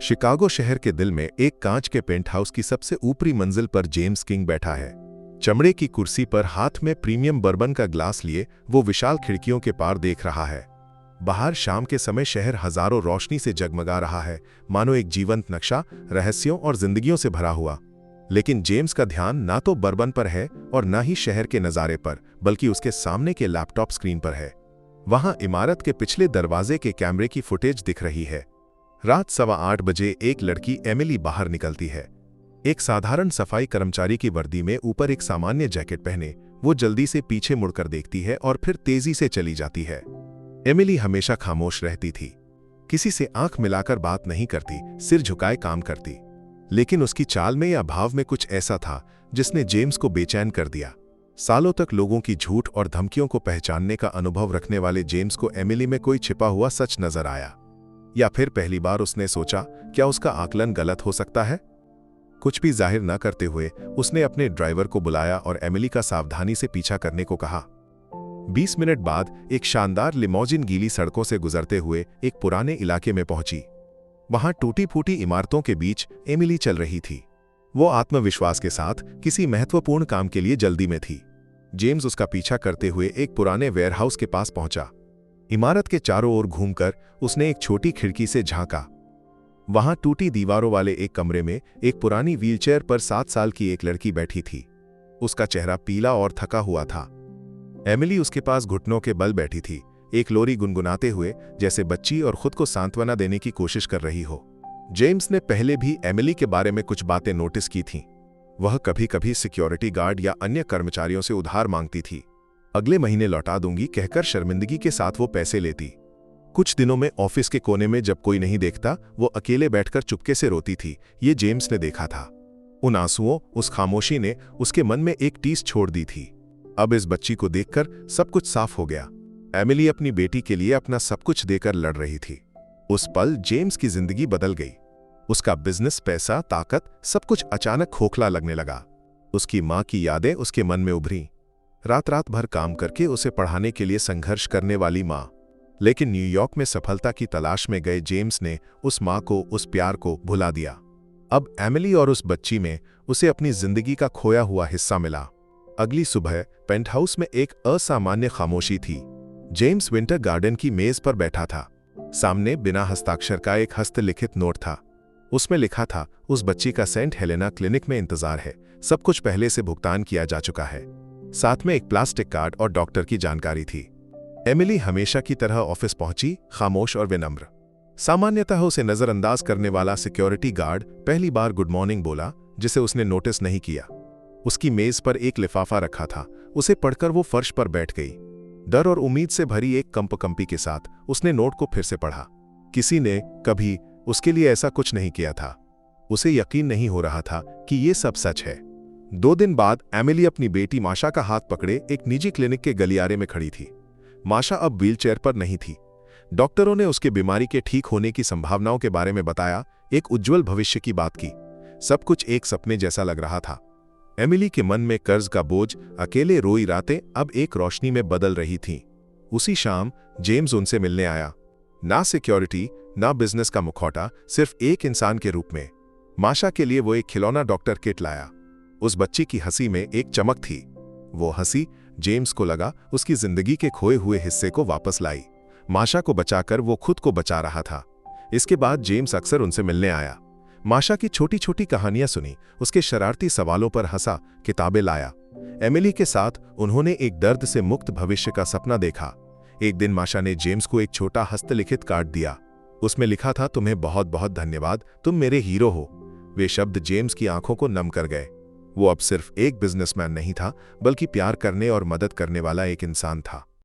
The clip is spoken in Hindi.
शिकागो शहर के दिल में एक कांच के पेंटहाउस की सबसे ऊपरी मंजिल पर जेम्स किंग बैठा है। चमड़े की कुर्सी पर हाथ में प्रीमियम बर्बन का ग्लास लिए वो विशाल खिड़कियों के पार देख रहा है। बाहर शाम के समय शहर हजारों रोशनी से जगमगा रहा है, मानो एक जीवंत नक्शा रहस्यों और जिंदगियों से भरा हुआ। लेकिन जेम्स का ध्यान ना तो बर्बन पर है और ना ही शहर के नज़ारे पर, बल्कि उसके सामने के लैपटॉप स्क्रीन पर है। वहां इमारत के पिछले दरवाजे के कैमरे की फुटेज दिख रही है। रात 8:15 बजे एक लड़की एमिली बाहर निकलती है। एक साधारण सफाई कर्मचारी की वर्दी में ऊपर एक सामान्य जैकेट पहने वो जल्दी से पीछे मुड़कर देखती है और फिर तेजी से चली जाती है। एमिली हमेशा खामोश रहती थी, किसी से आंख मिलाकर बात नहीं करती, सिर झुकाए काम करती। लेकिन उसकी चाल में या भाव में कुछ ऐसा था जिसने जेम्स को बेचैन कर दिया। सालों तक लोगों की झूठ और धमकियों को पहचानने का अनुभव रखने वाले जेम्स को एमिली में कोई छिपा हुआ सच नजर आया। या फिर पहली बार उसने सोचा, क्या उसका आकलन गलत हो सकता है? कुछ भी जाहिर न करते हुए उसने अपने ड्राइवर को बुलाया और एमिली का सावधानी से पीछा करने को कहा। 20 मिनट बाद एक शानदार लिमोजिन गीली सड़कों से गुजरते हुए एक पुराने इलाके में पहुंची। वहां टूटी फूटी इमारतों के बीच एमिली चल रही थी। वो आत्मविश्वास के साथ किसी महत्वपूर्ण काम के लिए जल्दी में थी। जेम्स उसका पीछा करते हुए एक पुराने वेयरहाउस के पास पहुंचा। इमारत के चारों ओर घूमकर उसने एक छोटी खिड़की से झांका। वहां टूटी दीवारों वाले एक कमरे में एक पुरानी व्हीलचेयर पर 7 साल की एक लड़की बैठी थी। उसका चेहरा पीला और थका हुआ था। एमिली उसके पास घुटनों के बल बैठी थी, एक लोरी गुनगुनाते हुए, जैसे बच्ची और खुद को सांत्वना देने की कोशिश कर रही हो। जेम्स ने पहले भी एमिली के बारे में कुछ बातें नोटिस की थीं। वह कभी कभी सिक्योरिटी गार्ड या अन्य कर्मचारियों से उधार मांगती थी। अगले महीने लौटा दूंगी कहकर शर्मिंदगी के साथ वो पैसे लेती। कुछ दिनों में ऑफिस के कोने में जब कोई नहीं देखता वो अकेले बैठकर चुपके से रोती थी। ये जेम्स ने देखा था। उन आंसुओं, उस खामोशी ने उसके मन में एक टीस छोड़ दी थी। अब इस बच्ची को देखकर सब कुछ साफ हो गया। एमिली अपनी बेटी के लिए अपना सब कुछ देकर लड़ रही थी। उस पल जेम्स की जिंदगी बदल गई। उसका बिजनेस, पैसा, ताकत, सब कुछ अचानक खोखला लगने लगा। उसकी मां की यादें उसके मन में उभरी। रात रात भर काम करके उसे पढ़ाने के लिए संघर्ष करने वाली मां। लेकिन न्यूयॉर्क में सफलता की तलाश में गए जेम्स ने उस मां को, उस प्यार को भुला दिया। अब एमिली और उस बच्ची में उसे अपनी जिंदगी का खोया हुआ हिस्सा मिला। अगली सुबह पेंटहाउस में एक असामान्य खामोशी थी। जेम्स विंटर गार्डन की मेज पर बैठा था। सामने बिना हस्ताक्षर का एक हस्तलिखित नोट था। उसमें लिखा था, उस बच्ची का सेंट हेलेना क्लिनिक में इंतजार है, सब कुछ पहले से भुगतान किया जा चुका है। साथ में एक प्लास्टिक कार्ड और डॉक्टर की जानकारी थी। एमिली हमेशा की तरह ऑफिस पहुंची, खामोश और विनम्र। सामान्यतः उसे नजरअंदाज करने वाला सिक्योरिटी गार्ड पहली बार गुड मॉर्निंग बोला, जिसे उसने नोटिस नहीं किया। उसकी मेज पर एक लिफाफा रखा था। उसे पढ़कर वो फर्श पर बैठ गई। डर और उम्मीद से भरी एक कंपकंपी के साथ उसने नोट को फिर से पढ़ा। किसी ने कभी उसके लिए ऐसा कुछ नहीं किया था। उसे यकीन नहीं हो रहा था कि ये सब सच है। 2 दिन बाद एमिली अपनी बेटी माशा का हाथ पकड़े एक निजी क्लिनिक के गलियारे में खड़ी थी। माशा अब व्हीलचेयर पर नहीं थी। डॉक्टरों ने उसके बीमारी के ठीक होने की संभावनाओं के बारे में बताया, एक उज्जवल भविष्य की बात की। सब कुछ एक सपने जैसा लग रहा था। एमिली के मन में कर्ज का बोझ, अकेले रोई रातें अब एक रोशनी में बदल रही थीं। उसी शाम जेम्स उनसे मिलने आया। ना सिक्योरिटी, ना बिजनेस का मुखौटा, सिर्फ एक इंसान के रूप में। माशा के लिए वो एक खिलौना डॉक्टर किट लाया। उस बच्ची की हंसी में एक चमक थी। वो हंसी, जेम्स को लगा, उसकी जिंदगी के खोए हुए हिस्से को वापस लाई। माशा को बचाकर वो खुद को बचा रहा था। इसके बाद जेम्स अक्सर उनसे मिलने आया। माशा की छोटी छोटी कहानियां सुनी, उसके शरारती सवालों पर हंसा, किताबें लाया। एमिली के साथ उन्होंने एक दर्द से मुक्त भविष्य का सपना देखा। एक दिन माशा ने जेम्स को एक छोटा हस्तलिखित कार्ड दिया। उसमें लिखा था, तुम्हें बहुत बहुत धन्यवाद, तुम मेरे हीरो हो। वे शब्द जेम्स की आंखों को नम कर गए। वो अब सिर्फ एक बिजनेसमैन नहीं था, बल्कि प्यार करने और मदद करने वाला एक इंसान था।